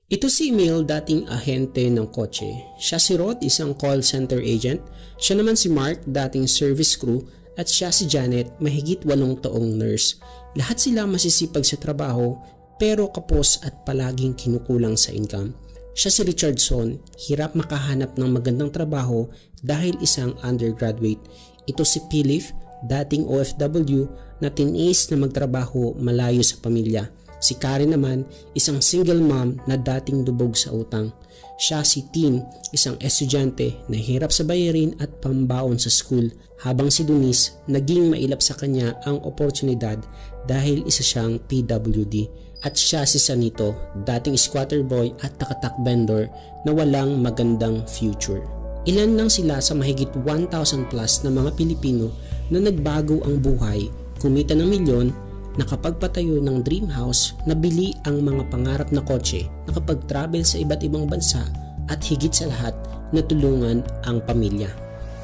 Ito si Emil, dating ahente ng kotse. Siya si Rod, isang call center agent. Siya naman si Mark, dating service crew. At siya si Janet, mahigit 8 taong nurse. Lahat sila masisipag sa trabaho pero kapos at palaging kinukulang sa income. Siya si Richardson, hirap makahanap ng magandang trabaho dahil isang undergraduate. Ito si Philip, dating OFW na tiniis na magtrabaho malayo sa pamilya. Si Karen naman, isang single mom na dating lubog sa utang. Siya si Tim, isang estudyante na hirap sa bayarin at pambaon sa school, habang si Denise naging mailap sa kanya ang oportunidad dahil isa siyang PWD. At siya si Sanito, dating squatter boy at takatak vendor na walang magandang future. Ilan lang sila sa mahigit 1,000 plus na mga Pilipino na nagbago ang buhay, kumita ng milyon, nakapagpatayo ng dream house, nabili ang mga pangarap na kotse, nakapag-travel sa iba't ibang bansa at higit sa lahat, natulungan ang pamilya.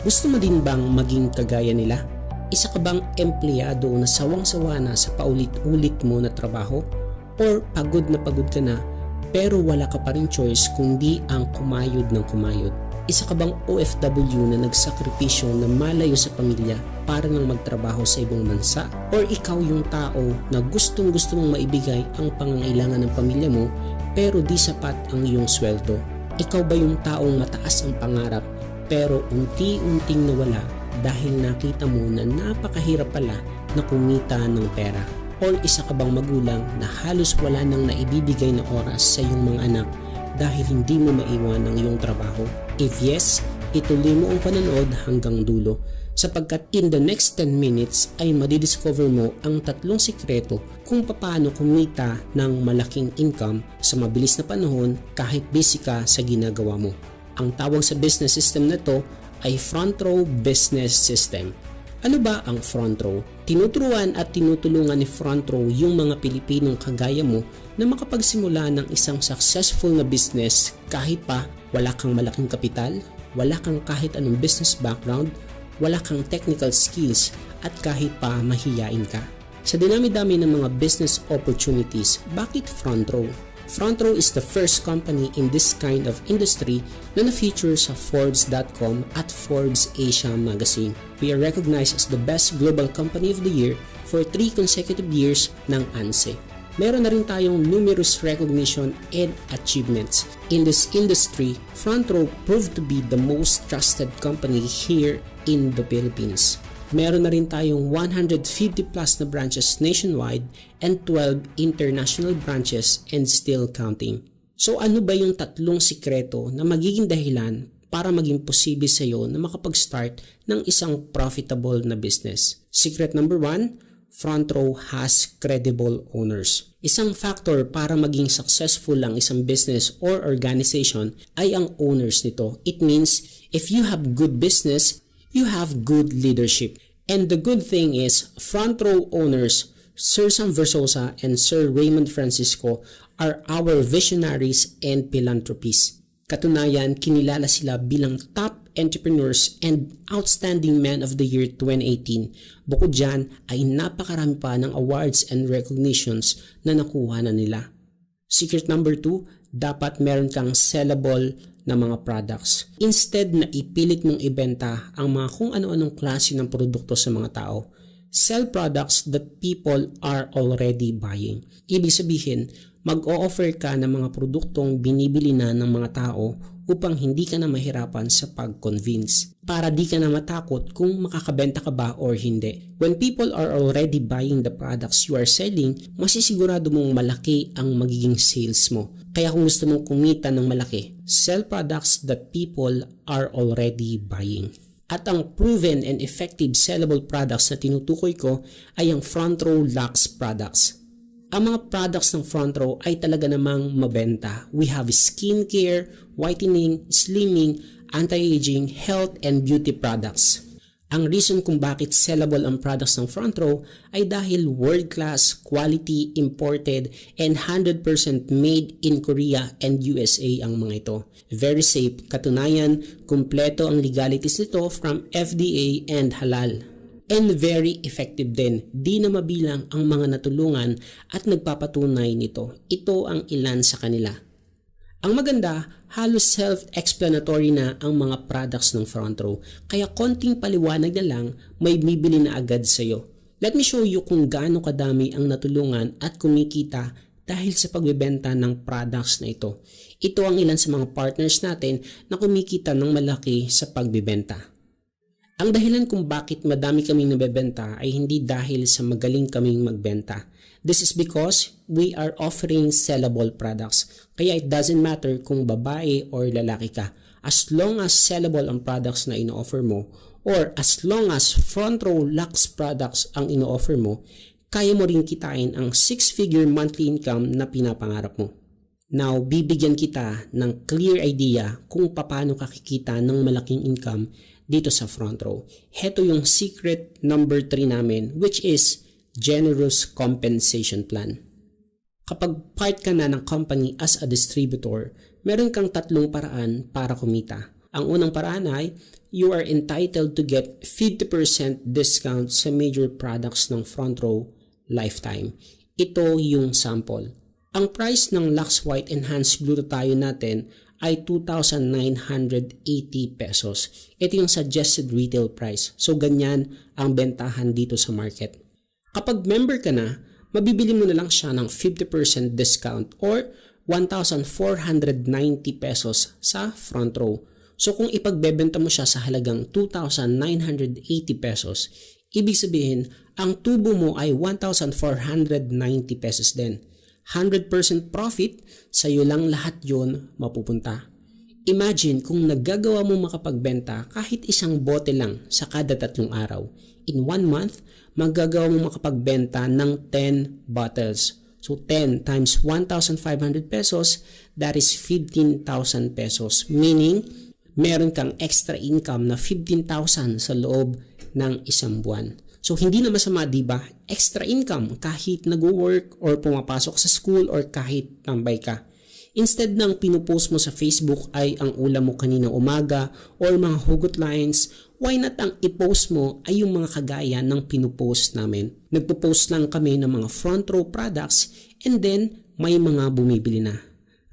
Gusto mo din bang maging kagaya nila? Isa ka bang empleyado na sawang-sawa na sa paulit-ulit mo na trabaho? Or pagod na pagod ka na pero wala ka pa rin choice kundi ang kumayod ng kumayod? Isa ka bang OFW na nagsakripisyo na malayo sa pamilya para nang magtrabaho sa ibang bansa? Or ikaw yung tao na gustong-gusto mong maibigay ang pangangailangan ng pamilya mo pero di sapat ang iyong sweldo? Ikaw ba yung taong mataas ang pangarap pero unti-unting nawala dahil nakita mo na napakahirap pala na kumita ng pera? Or isa ka bang magulang na halos wala nang naibibigay na oras sa iyong mga anak dahil hindi mo maiwan ang iyong trabaho? If yes, ituloy mo ang panonood hanggang dulo sapagkat in the next 10 minutes ay madidiscover mo ang 3 sikreto kung paano kumita ng malaking income sa mabilis na panahon kahit busy ka sa ginagawa mo. Ang tawag sa business system na to ay Front Row Business System. Ano ba ang Front Row? Tinuturuan at tinutulungan ni Front Row yung mga Pilipinong kagaya mo na makapagsimula ng isang successful na business kahit pa wala kang malaking kapital, wala kang kahit anong business background, wala kang technical skills at kahit pa mahiyain ka. Sa dinami-dami ng mga business opportunities, bakit Front Row? Front Row is the first company in this kind of industry na na-feature sa Forbes.com at Forbes Asia magazine. We are recognized as the best global company of the year for 3 consecutive years ng ANSE. Meron na rin tayong numerous recognition and achievements. In this industry, Front Row proved to be the most trusted company here in the Philippines. Meron na rin tayong 150 plus na branches nationwide and 12 international branches and still counting. So ano ba yung 3 sikreto na magiging dahilan para maging posible sa iyo na makapag-start ng isang profitable na business? Secret number 1, Front Row has credible owners. Isang factor para maging successful ang isang business or organization ay ang owners nito. It means if you have good business, you have good leadership. And the good thing is, Front Row owners, Sir Sam Versosa and Sir Raymond Francisco are our visionaries and philanthropists. Katunayan, kinilala sila bilang top entrepreneurs and outstanding men of the year 2018. Bukod dyan ay napakarami pa ng awards and recognitions na nakuha na nila. Secret number 2, dapat meron kang sellable na mga products. Instead na ipilit mong ibenta ang mga kung ano-anong klase ng produkto sa mga tao, sell products that people are already buying. Ibig sabihin, mag-o-offer ka ng mga produktong binibili na ng mga tao upang hindi ka na mahirapan sa pag-convince. Para di ka na matakot kung makakabenta ka ba or hindi. When people are already buying the products you are selling, masisigurado mong malaki ang magiging sales mo. Kaya kung gusto mong kumita ng malaki, sell products that people are already buying. At ang proven and effective sellable products na tinutukoy ko ay ang Front Row Lux products. Ang mga products ng Front Row ay talaga namang mabenta. We have skincare, whitening, slimming, anti-aging, health, and beauty products. Ang reason kung bakit sellable ang products ng Front Row ay dahil world-class, quality, imported, and 100% made in Korea and USA ang mga ito. Very safe. Katunayan, kumpleto ang legalities nito from FDA and halal. And very effective din. Di na mabilang ang mga natulungan at nagpapatunay nito. Ito ang ilan sa kanila. Ang maganda, halos self-explanatory na ang mga products ng front row, kaya konting paliwanag na lang may bibili na agad sa'yo. Let me show you kung gaano kadami ang natulungan at kumikita dahil sa pagbebenta ng products na ito. Ito ang ilan sa mga partners natin na kumikita ng malaki sa pagbebenta. Ang dahilan kung bakit madami kaming nabebenta ay hindi dahil sa magaling kaming magbenta. This is because we are offering sellable products. Kaya it doesn't matter kung babae or lalaki ka. As long as sellable ang products na ino-offer mo or as long as front row Lux products ang ino-offer mo, kaya mo rin kitain ang 6-figure monthly income na pinapangarap mo. Now, bibigyan kita ng clear idea kung paano ka kikita ng malaking income dito sa front row. Heto yung secret number 3 namin, which is generous compensation plan. Kapag part ka na ng company as a distributor, meron kang 3 paraan para kumita. Ang unang paraan ay you are entitled to get 50% discount sa major products ng front row lifetime. Ito yung sample. Ang price ng Lux White Enhanced Glutathione natin ay 2,980 pesos. Ito yung suggested retail price. So ganyan ang bentahan dito sa market. Kapag member ka na, mabibili mo na lang siya ng 50% discount or 1,490 pesos sa front row. So kung ipagbebenta mo siya sa halagang 2,980 pesos, ibig sabihin, ang tubo mo ay 1,490 pesos din. 100% profit, sa'yo lang lahat yon mapupunta. Imagine kung naggagawa mo makapagbenta kahit isang bote lang sa kada 3 araw. In 1 month, magagawa mo makapagbenta ng 10 bottles. So 10 times 1,500 pesos, that is 15,000 pesos. Meaning, meron kang extra income na 15,000 sa loob ng isang buwan. So hindi na masama, diba? Extra income kahit nag-work or pumapasok sa school or kahit tambay ka. Instead ng pinupost mo sa Facebook ay ang ulam mo kaninang umaga or mga hugot lines, why not ang i-post mo ay yung mga kagaya ng pinupost namin. Nagpo-post lang kami ng mga front row products and then may mga bumibili na.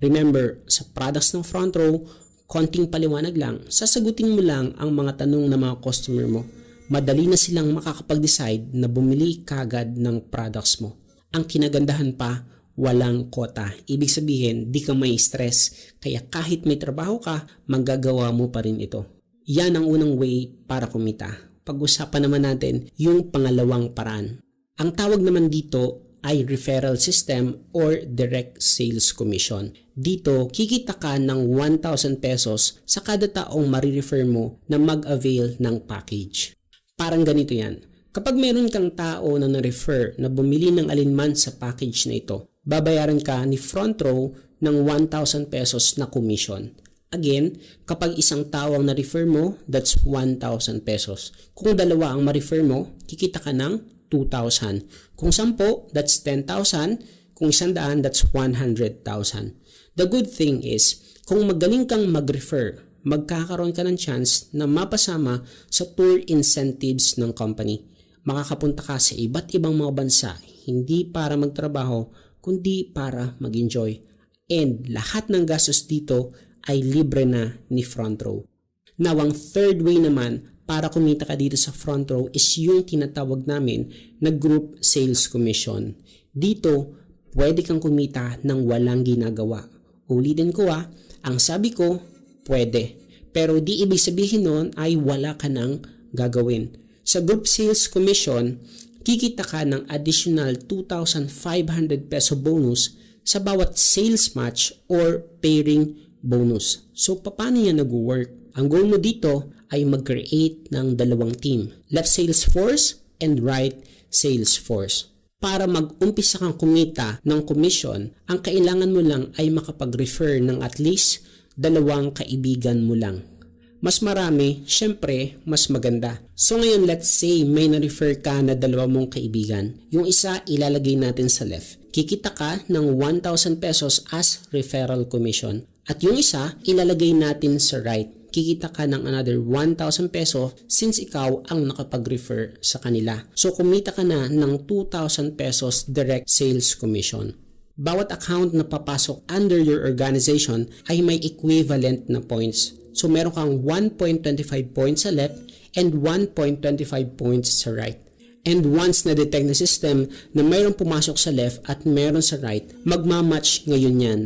Remember, sa products ng front row, konting paliwanag lang, sasagutin mo lang ang mga tanong ng mga customer mo. Madali na silang makakapag-decide na bumili kagad ng products mo. Ang kinagandahan pa, walang kota. Ibig sabihin, di ka may stress. Kaya kahit may trabaho ka, magagawa mo pa rin ito. Yan ang unang way para kumita. Pag-usapan naman natin yung pangalawang paraan. Ang tawag naman dito ay referral system or direct sales commission. Dito, kikita ka ng 1,000 pesos sa kada taong marirefer mo na mag-avail ng package. Parang ganito yan. Kapag meron kang tao na na-refer na bumili ng alinman sa package na ito, babayaran ka ni front row ng 1,000 pesos na commission. Again, kapag isang tao ang na-refer mo, that's 1,000 pesos. Kung dalawa ang ma-refer mo, kikita ka ng 2,000. Kung 10, that's 10,000. Kung 100, that's 100,000. The good thing is, kung magaling kang mag-refer, magkakaroon ka ng chance na mapasama sa tour incentives ng company. Makakapunta ka sa iba't ibang mga bansa, hindi para magtrabaho, kundi para mag-enjoy. And lahat ng gastos dito ay libre na ni front row. Now, ang third way naman para kumita ka dito sa front row is yung tinatawag namin na group sales commission. Dito, pwede kang kumita ng walang ginagawa. Ulitin ko ang sabi ko, pwede. Pero di ibig sabihin nun ay wala ka nang gagawin. Sa group sales commission, kikita ka ng additional 2,500 peso bonus sa bawat sales match or pairing bonus. So, paano yan nag-work? Ang goal mo dito ay mag-create ng 2 team. Left sales force and right sales force. Para mag-umpisa kang kumita ng commission, ang kailangan mo lang ay makapag-refer ng at least 2 kaibigan mo lang. Mas marami, syempre, mas maganda. So ngayon, let's say may na-refer ka na 2 mong kaibigan. Yung isa, ilalagay natin sa left. Kikita ka ng 1,000 pesos as referral commission. At yung isa, ilalagay natin sa right. Kikita ka ng another 1,000 pesos since ikaw ang nakapag-refer sa kanila. So kumita ka na ng 2,000 pesos direct sales commission. Bawat account na papasok under your organization ay may equivalent na points. So meron kang 1.25 points sa left and 1.25 points sa right. And once na-detect ng system na mayroong pumasok sa left at mayroon sa right, magmamatch ngayon yan.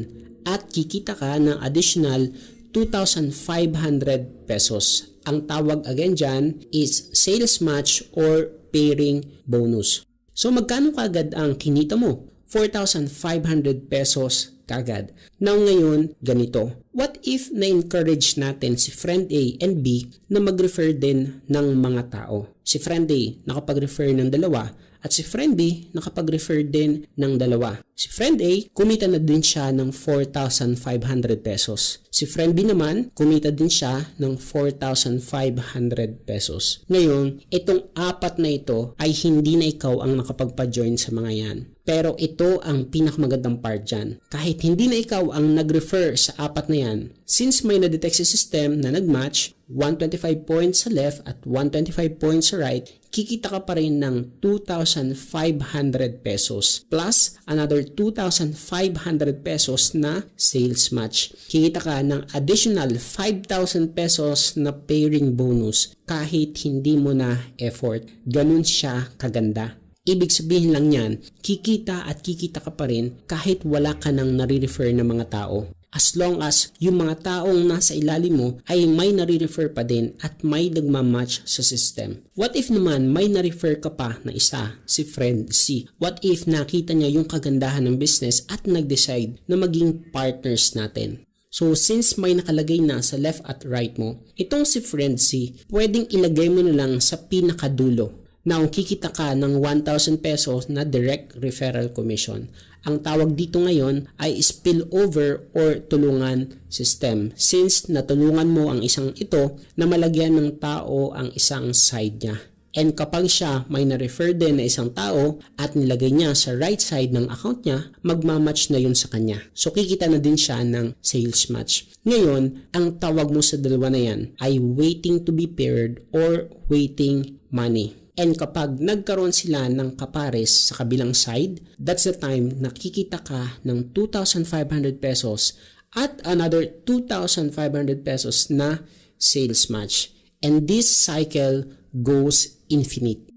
At kikita ka ng additional 2,500 pesos. Ang tawag again dyan is sales match or pairing bonus. So magkano kagad ang kinita mo? 4,500 pesos kagad. Now ngayon, ganito. What if na-encourage natin si friend A and B na mag-refer din ng mga tao? Si friend A nakapag-refer ng dalawa at si friend B nakapag-refer din ng dalawa. Si friend A, kumita na din siya ng 4,500 pesos. Si friend B naman, kumita din siya ng 4,500 pesos. Ngayon, itong apat na ito ay hindi na ikaw ang nakapagpa-join sa mga yan. Pero ito ang pinakamagandang part dyan. Kahit hindi na ikaw ang nag-refer sa apat na yan, since may na-detect sa system na nag-match, 125 points sa left at 125 points sa right, kikita ka pa rin ng 2,500 pesos plus another 2,500 pesos na sales match. Kikita ka ng additional 5,000 pesos na pairing bonus kahit hindi mo na effort. Ganun siya kaganda. Ibig sabihin lang yan, kikita at kikita ka pa rin kahit wala ka nang nare-refer na mga tao. As long as yung mga taong nasa ilalim mo ay may nare-refer pa din at may nagmamatch sa system. What if naman may na-refer ka pa na isa, si friend C? What if nakita niya yung kagandahan ng business at nag-decide na maging partners natin? So since may nakalagay na sa left at right mo, itong si friend C, pwedeng ilagay mo na lang sa pinakadulo. Now, kikita ka ng 1,000 pesos na direct referral commission. Ang tawag dito ngayon ay spillover or tulungan system. Since natulungan mo ang isang ito na malagyan ng tao ang isang side niya. And kapag siya may na-refer din na isang tao at nilagay niya sa right side ng account niya, magmamatch na yun sa kanya. So kikita na din siya ng sales match. Ngayon, ang tawag mo sa dalawa na yan ay waiting to be paired or waiting money. And kapag nagkaroon sila ng kapares sa kabilang side, that's the time na kikita ka ng 2,500 pesos at another 2,500 pesos na sales match. And this cycle goes infinite.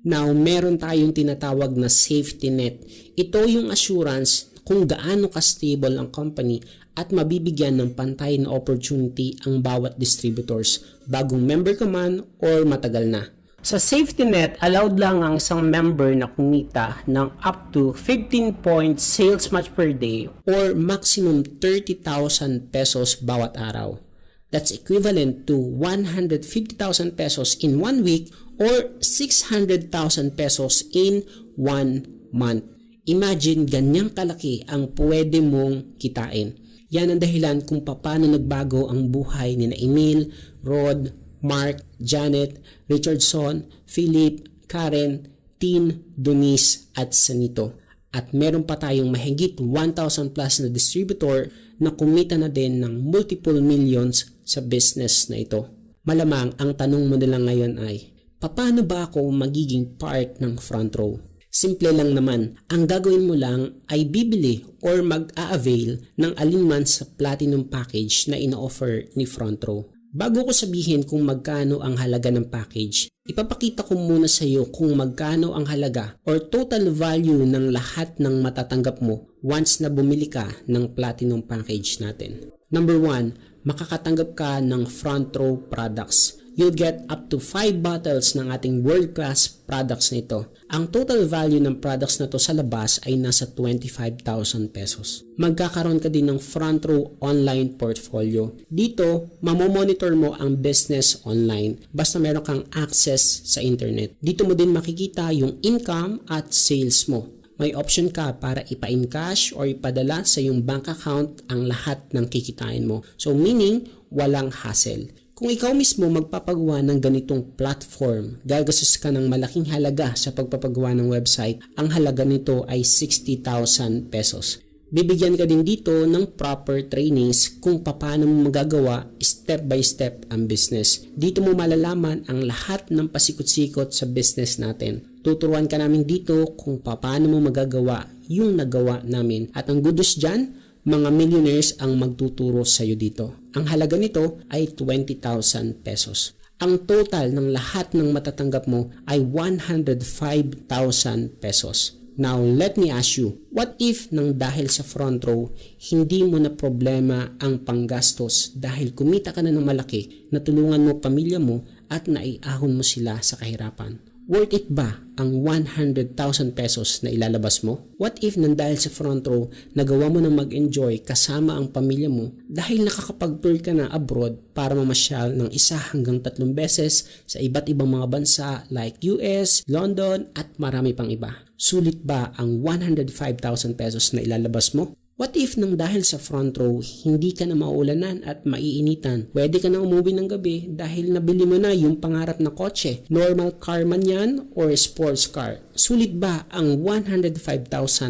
Now, meron tayong tinatawag na safety net. Ito yung assurance kung gaano ka-stable ang company at mabibigyan ng pantay na opportunity ang bawat distributors, bagong member ka man or matagal na. Sa safety net, allowed lang ang isang member na kumita ng up to 15 points sales match per day or maximum 30,000 pesos bawat araw. That's equivalent to 150,000 pesos in 1 week or 600,000 pesos in 1 month. Imagine ganyang kalaki ang pwede mong kitain. Yan ang dahilan kung paano nagbago ang buhay ni Emil, Rod, Mark, Janet, Richardson, Philip, Karen, Tin, Donice at Sanito. At meron pa tayong mahigit 1,000 plus na distributor na kumita na din ng multiple millions sa business na ito. Malamang ang tanong mo nila ngayon ay, paano ba ako magiging part ng front row? Simple lang naman, ang gagawin mo lang ay bibili or mag-a-avail ng alinman sa platinum package na ino-offer ni front row. Bago ko sabihin kung magkano ang halaga ng package, ipapakita ko muna sa iyo kung magkano ang halaga or total value ng lahat ng matatanggap mo once na bumili ka ng platinum package natin. Number 1, makakatanggap ka ng front row products. You'll get up to 5 bottles ng ating world-class products nito. Ang total value ng products na to sa labas ay nasa 25,000 pesos. Magkakaroon ka din ng front row online portfolio. Dito, mamomonitor mo ang business online basta meron kang access sa internet. Dito mo din makikita yung income at sales mo. May option ka para ipa-encash or ipadala sa iyong bank account ang lahat ng kikitain mo. So meaning, walang hassle. Kung ikaw mismo magpapagawa ng ganitong platform, gagastos ka ng malaking halaga sa pagpapagawa ng website, ang halaga nito ay 60,000 pesos. Bibigyan ka din dito ng proper trainings kung paano mo magagawa step by step ang business. Dito mo malalaman ang lahat ng pasikot-sikot sa business natin. Tuturuan ka namin dito kung paano mo magagawa yung nagawa namin. At ang good news dyan, mga millionaires ang magtuturo sa iyo dito. Ang halaga nito ay 20,000 pesos. Ang total ng lahat ng matatanggap mo ay 105,000 pesos. Now, let me ask you, what if nang dahil sa front row, hindi mo na problema ang panggastos dahil kumita ka na ng malaki, natulungan mo pamilya mo at naiahon mo sila sa kahirapan? Worth it ba ang 100,000 pesos na ilalabas mo? What if nang dahil sa front row, nagawa mo na mag-enjoy kasama ang pamilya mo dahil nakakapag-tour ka na abroad para mamasyal ng 1 hanggang 3 beses sa iba't ibang mga bansa like US, London at marami pang iba? Sulit ba ang 105,000 pesos na ilalabas mo? What if nang dahil sa front row, hindi ka na mauulanan at maiinitan? Pwede ka na umuwi ng gabi dahil nabili mo na yung pangarap na kotse. Normal car man yan or sports car. Sulit ba ang 105,000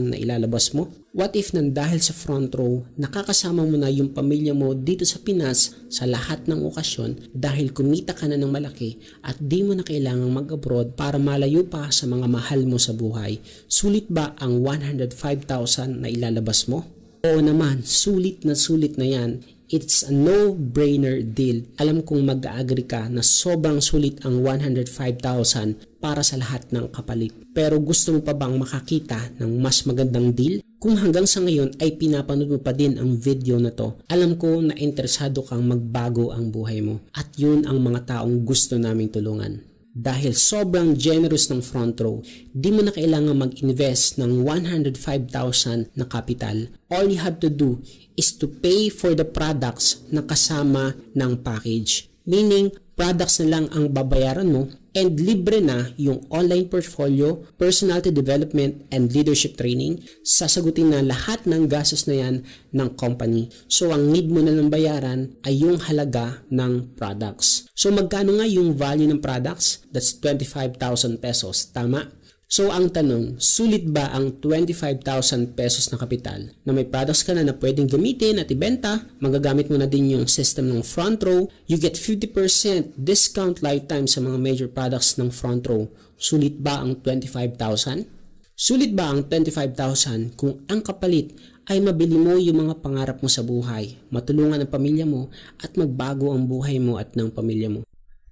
na ilalabas mo? What if nang dahil sa front row, nakakasama mo na yung pamilya mo dito sa Pinas sa lahat ng okasyon dahil kumita ka na ng malaki at di mo na kailangang mag-abroad para malayo pa sa mga mahal mo sa buhay? Sulit ba ang 105,000 na ilalabas mo? Oo naman, sulit na yan. It's a no-brainer deal. Alam kong mag-agree ka na sobrang sulit ang 105,000 para sa lahat ng kapalit. Pero gusto mo pa bang makakita ng mas magandang deal? Kung hanggang sa ngayon ay pinapanood mo pa din ang video na to, alam ko na interesado kang magbago ang buhay mo. At yun ang mga taong gusto naming tulungan. Dahil sobrang generous ng front row, di mo na kailangan mag-invest ng 105,000 na capital. All you have to do is to pay for the products na kasama ng package. Meaning, products na lang ang babayaran mo and libre na yung online portfolio, personality development, and leadership training. Sasagutin na lahat ng gastos na yan ng company. So, ang need mo na lang bayaran ay yung halaga ng products. So, magkano nga yung value ng products? That's 25,000 pesos. Tama? So, ang tanong, sulit ba ang 25,000 pesos na kapital na may products ka na pwedeng gamitin at ibenta? Magagamit mo na din yung system ng front row. You get 50% discount lifetime sa mga major products ng front row. Sulit ba ang 25,000? Sulit ba ang 25,000 kung ang kapalit ay mabili mo yung mga pangarap mo sa buhay, matulungan ang pamilya mo at magbago ang buhay mo at ng pamilya mo?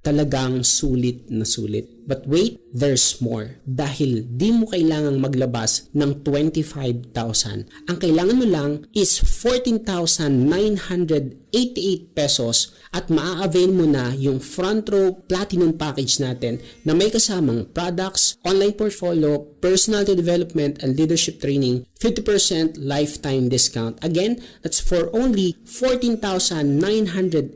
Talagang sulit na sulit. But wait, there's more. Dahil di mo kailangang maglabas ng 25,000. Ang kailangan mo lang is 14,988 pesos at maa-avail mo na yung front row platinum package natin na may kasamang products, online portfolio, personality development, and leadership training, 50% lifetime discount. Again, that's for only 14,988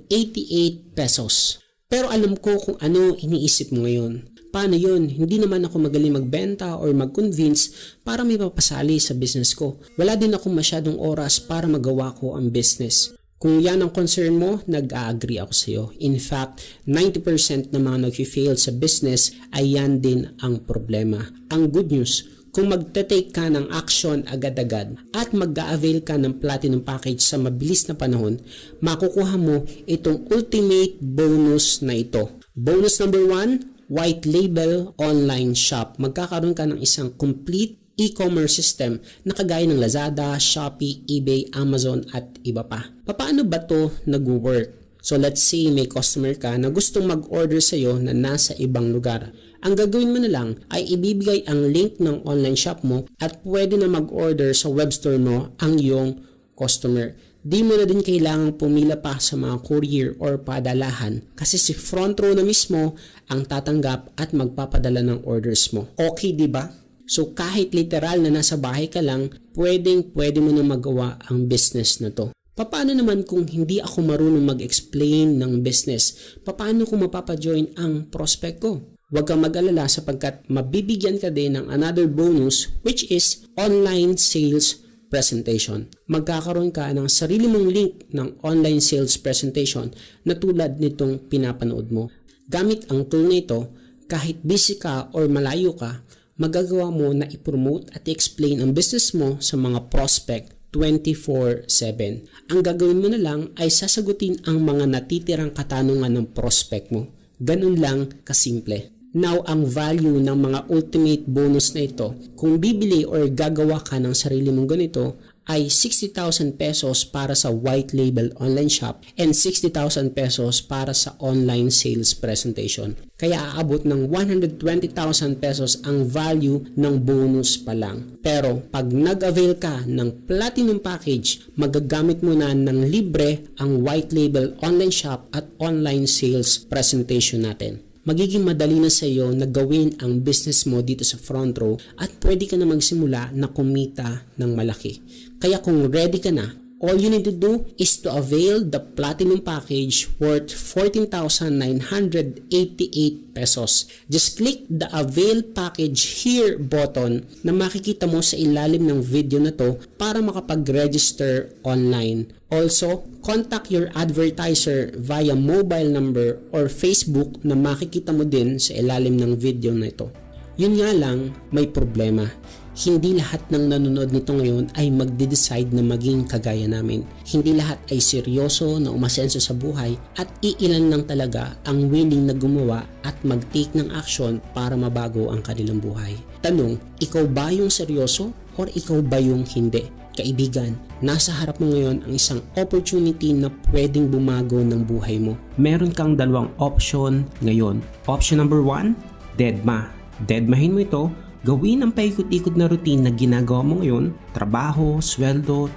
pesos. Pero alam ko kung ano iniisip mo ngayon. Paano yun? Hindi naman ako magaling magbenta or mag-convince para may papasali sa business ko. Wala din ako masyadong oras para magawa ko ang business. Kung yan ang concern mo, nag-a-agree ako sa iyo. In fact, 90% ng mga nag-fail sa business ay yan din ang problema. Ang good news, kung magte-take ka ng action agad-agad at mag-a-avail ka ng platinum package sa mabilis na panahon, makukuha mo itong ultimate bonus na ito. Bonus number 1, white label online shop. Magkakaroon ka ng isang complete e-commerce system na kagaya ng Lazada, Shopee, eBay, Amazon at iba pa. Paano ba to nag-work? So let's say may customer ka na gustong mag-order sa iyo na nasa ibang lugar. Ang gagawin mo na lang ay ibibigay ang link ng online shop mo at pwede na mag-order sa web store mo ang iyong customer. Di mo na din kailangang pumila pa sa mga courier or padalahan kasi si front row na mismo ang tatanggap at magpapadala ng orders mo. Okay, di ba? So kahit literal na nasa bahay ka lang, pwede mo na magawa ang business na to. Paano naman kung hindi ako marunong mag-explain ng business? Paano kung mapapajoin ang prospect ko? Huwag kang mag-alala sapagkat mabibigyan ka din ng another bonus which is online sales presentation. Magkakaroon ka ng sarili mong link ng online sales presentation na tulad nitong pinapanood mo. Gamit ang tool na ito, kahit busy ka or malayo ka, magagawa mo na i-promote at i-explain ang business mo sa mga prospect 24/7. Ang gagawin mo na lang ay sasagutin ang mga natitirang katanungan ng prospect mo. Ganun lang kasimple. Now, ang value ng mga ultimate bonus na ito, kung bibili or gagawa ka ng sarili mong ganito, ay 60,000 pesos para sa white label online shop and 60,000 pesos para sa online sales presentation. Kaya aabot ng 120,000 pesos ang value ng bonus pa lang. Pero pag nag-avail ka ng platinum package, magagamit mo na ng libre ang white label online shop at online sales presentation natin. Magiging madali na sa iyo na gawin ang business mo dito sa Front Row at pwede ka na magsimula na kumita ng malaki. Kaya kung ready ka na, all you need to do is to avail the platinum package worth 14,988 pesos. Just click the avail package here button na makikita mo sa ilalim ng video na to para makapag-register online. Also, contact your advertiser via mobile number or Facebook na makikita mo din sa ilalim ng video na ito. Yun nga lang, may problema. Hindi lahat ng nanonood nito ngayon ay magde-decide na maging kagaya namin. Hindi lahat ay seryoso na umasenso sa buhay at iilan lang talaga ang willing na gumawa at mag-take ng action para mabago ang kanilang buhay. Tanong, ikaw ba yung seryoso or ikaw ba yung hindi? Kaibigan, nasa harap mo ngayon ang isang opportunity na pwedeng bumago ng buhay mo. Meron kang dalawang option ngayon. Option number 1, deadma. Deadmahin mo ito. Gawin ang paikot-ikot na routine na ginagawa mo ngayon, trabaho, sweldo,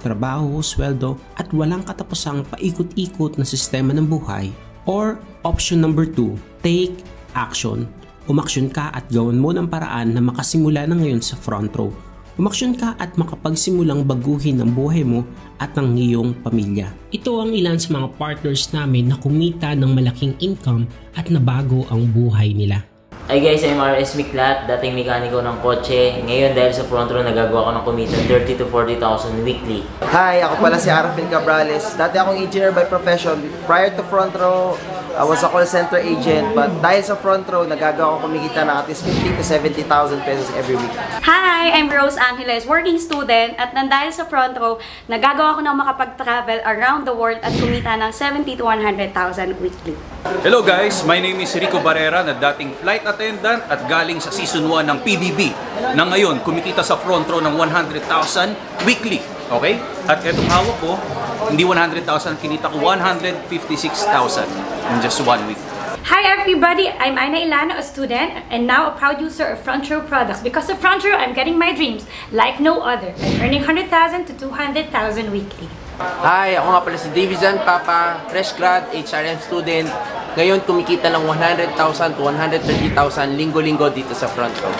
at walang katapusang paikot-ikot na sistema ng buhay. Or option number 2, take action. Umaksyon ka at gawan mo ng paraan na makasimula na ngayon sa Front Row. Umaksyon ka at makapagsimulang baguhin ang buhay mo at ang iyong pamilya. Ito ang ilan sa mga partners namin na kumita ng malaking income at nabago ang buhay nila. Hi guys, I'm RS Miklat, dating mekaniko ng kotse. Ngayon dahil sa Front Row, nagagawa ko ng kumita 30 to 40,000 weekly. Hi, ako pala si Arafin Cabrales. Dati akong engineer by profession. Prior to Front Row, I was a call center agent. But dahil sa Front Row, nagagawa ko kumikita ng at least 50 to 70,000 pesos every week. Hi, I'm Rose Angeles, working student. At dahil sa Front Row, nagagawa ko ng makapag-travel around the world at kumita ng 70 to 100,000 weekly. Hello guys, my name is Rico Barrera na dating flight attendant at galing sa season 1 ng PBB na ngayon kumikita sa Front Row ng 100,000 weekly. Okay? At etong hawak ko, hindi 100,000, kinita ko 156,000 in just 1 week. Hi everybody, I'm Aina Ilana, a student and now a proud user of Front Row products. Because of Front Row, I'm getting my dreams like no other. I'm earning 100,000 to 200,000 weekly. Hi, ako nga pala si Davidson Papa, fresh grad, HRM student. Ngayon kumikita ng 100,000 to 130,000 linggo-linggo dito sa Front Row.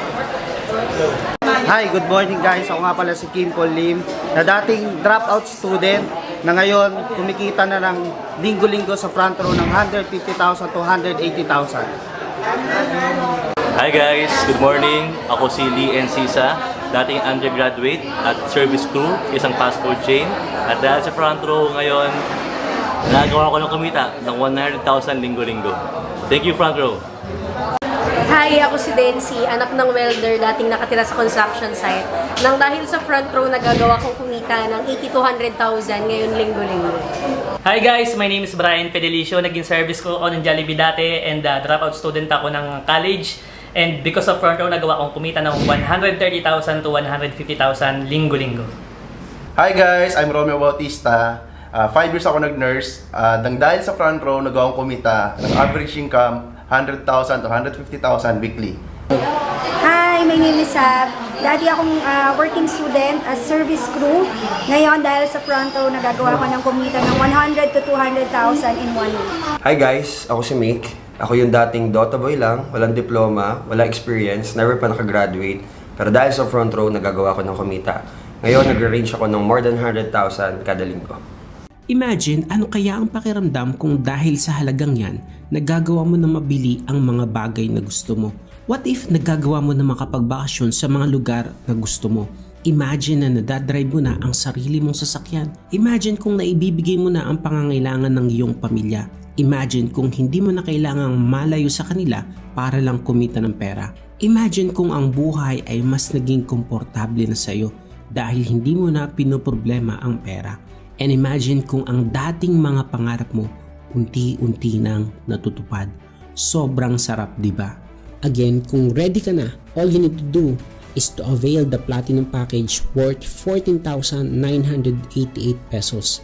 Hi, good morning guys. Ako nga pala si Kim Paul Lim, na dating dropout student na ngayon kumikita na ng linggo-linggo sa Front Row ng 150,000 to 180,000. Hi guys, good morning. Ako si Lee Encisa, dating undergraduate at service crew, isang fast food chain. At dahil sa Front Row ngayon, nagawa ko ng kumita ng 100,000 linggo-linggo. Thank you, Front Row. Hi, ako si Dency, anak ng welder, dating nakatira sa construction site. Nang dahil sa Front Row, nagagawa kong kumita ng 80 to 100,000 ngayon linggo-linggo. Hi guys, my name is Brian Fedelicio. Naging service ko ako ng Jollibee dati and dropout student ako ng college. And because of Front Row, nagawa kong kumita ng 130,000 to 150,000 linggo-linggo. Hi guys, I'm Romeo Bautista. 5 years ako nag-nurse. Nang dahil sa Front Row, nagawa kong kumita ng average income 100,000 to 150,000 weekly. Hi, my name is Sab. Dati akong working student as service crew. Ngayon, dahil sa Front Row, nagagawa ko ng kumita ng 100 to 200,000 in 1 week. Hi guys, ako si Mick. Ako yung dating Dota boy lang, walang diploma, walang experience, never pa nakagraduate. Pero dahil sa Front Row, nagagawa ko ng kumita. Ngayon, nag-range ako ng more than 100,000 kada linggo. Imagine ano kaya ang pakiramdam kung dahil sa halagang yan, nagagawa mo na mabili ang mga bagay na gusto mo. What if nagagawa mo na makapagbakasyon sa mga lugar na gusto mo? Imagine na nadadrive mo na ang sarili mong sasakyan. Imagine kung naibibigay mo na ang pangangailangan ng iyong pamilya. Imagine kung hindi mo na kailangang malayo sa kanila para lang kumita ng pera. Imagine kung ang buhay ay mas naging komportable na sa iyo. dahil hindi mo na pinoproblema ang pera. And imagine kung ang dating mga pangarap mo unti-unti nang natutupad. Sobrang sarap, di ba? Again, kung ready ka na, all you need to do is to avail the Platinum Package worth 14,988 pesos.